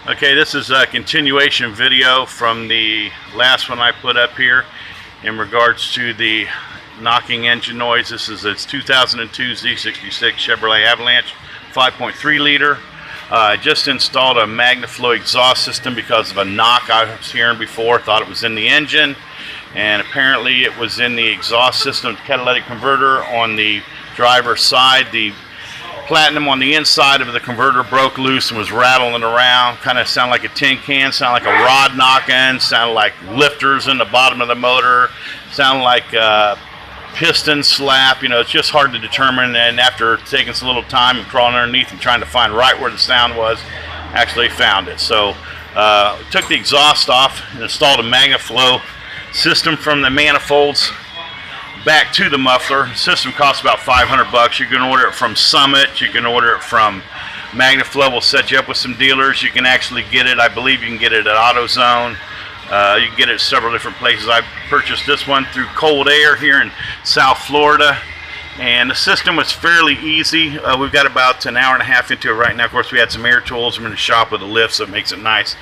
Okay, this is a continuation video from the last one I put up here in regards to the knocking engine noise. This is its 2002 Z66 Chevrolet Avalanche 5.3 liter. I just installed a Magnaflow exhaust system because of a knock I was hearing before. Thought it was in the engine, and apparently it was in the exhaust system catalytic converter on the driver's side. The platinum on the inside of the converter broke loose and was rattling around. Kind of sounded like a tin can, sounded like a rod knocking, sounded like lifters in the bottom of the motor, sounded like piston slap. You know, it's just hard to determine. And after taking a little time and crawling underneath and trying to find right where the sound was, actually found it. So took the exhaust off and installed a Magnaflow system from the manifolds back to the muffler. The system costs about $500. You can order it from Summit. You can order it from Magnaflow. Will set you up with some dealers. You can actually get it, I believe you can get it at AutoZone. You can get it at several different places. I purchased this one through Cold Air here in South Florida, and the system was fairly easy. We've got about an hour and a half into it right now. Of course, we had some air tools. I'm in the shop with a lift, so it makes it nice.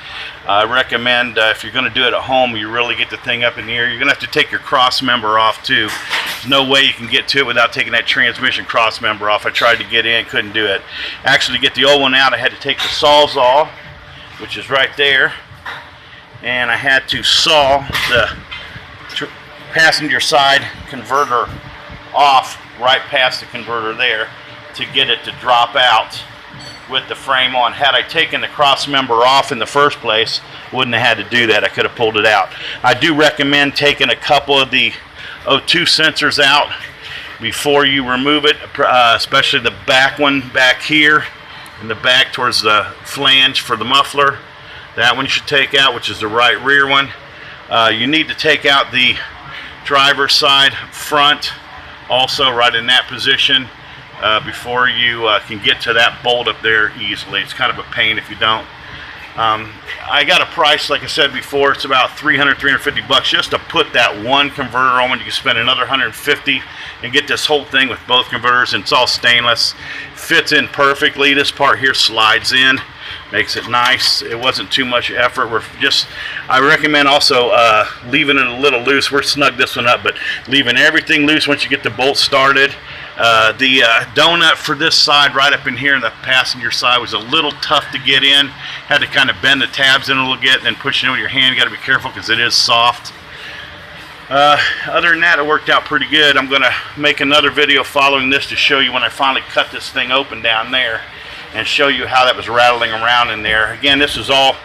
I recommend if you're going to do it at home, you really get the thing up in the air. You're going to have to take your cross member off too. There's no way you can get to it without taking that transmission cross member off. I tried to get in, couldn't do it. Actually, to get the old one out, I had to take the sawzall, which is right there, and I had to saw the passenger side converter off right past the converter there to get it to drop out with the frame on. Had I taken the cross member off in the first place, wouldn't have had to do that. I could have pulled it out. I do recommend taking a couple of the O2 sensors out before you remove it, especially the back one back here in the back towards the flange for the muffler. That one you should take out, which is the right rear one. You need to take out the driver's side front also right in that position before you can get to that bolt up there easily. It's kind of a pain if you don't. I got a price, like I said before, it's about $300–350 just to put that one converter on. When you can spend another $150 and get this whole thing with both converters, and it's all stainless. Fits in perfectly. This part here slides in, makes it nice. It wasn't too much effort. I recommend also leaving it a little loose. We're snug this one up, but leaving everything loose once you get the bolt started. The donut for this side right up in here in the passenger side was a little tough to get in. Had to kind of bend the tabs in a little bit and then push it in with your hand. You got to be careful because it is soft. Other than that, it worked out pretty good. I'm going to make another video following this to show you when I finally cut this thing open down there and show you how that was rattling around in there. Again, this is all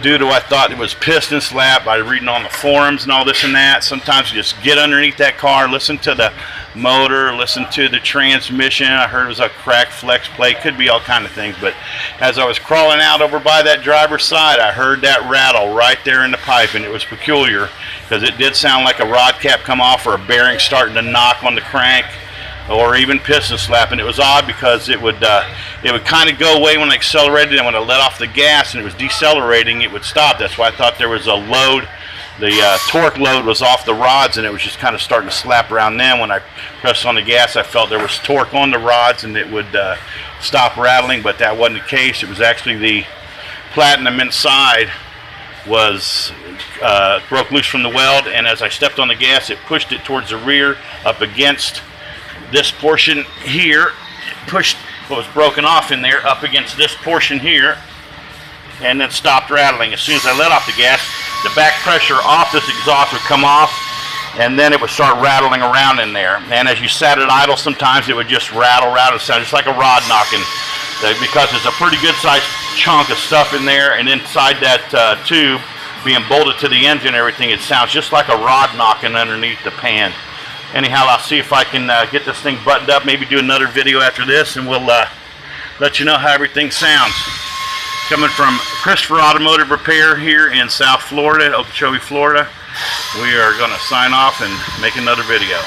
due to I thought it was piston slap by reading on the forums and all this and that. Sometimes you just get underneath that car, listen to the motor, listen to the transmission. I heard it was a cracked flex plate. Could be all kind of things, but as I was crawling out over by that driver's side, I heard that rattle right there in the pipe, and it was peculiar because it did sound like a rod cap come off or a bearing starting to knock on the crank, or even piston slapping. It was odd because it would kind of go away when I accelerated, and when I let off the gas and it was decelerating, it would stop. That's why I thought there was a load. The torque load was off the rods, and it was just kind of starting to slap around. Then when I pressed on the gas, I felt there was torque on the rods and it would stop rattling, but that wasn't the case. It was actually the platinum inside was broke loose from the weld, and as I stepped on the gas, it pushed it towards the rear up against this portion here. It pushed what was broken off in there up against this portion here, and then stopped rattling. As soon as I let off the gas, the back pressure off this exhaust would come off, and then it would start rattling around in there. And as you sat it idle, sometimes it would just rattle, sound just like a rod knocking, because it's a pretty good sized chunk of stuff in there, and inside that tube being bolted to the engine and everything, it sounds just like a rod knocking underneath the pan. Anyhow, I'll see if I can get this thing buttoned up, maybe do another video after this, and we'll let you know how everything sounds. Coming from Christopher Automotive Repair here in South Florida, Okeechobee, Florida. We are going to sign off and make another video.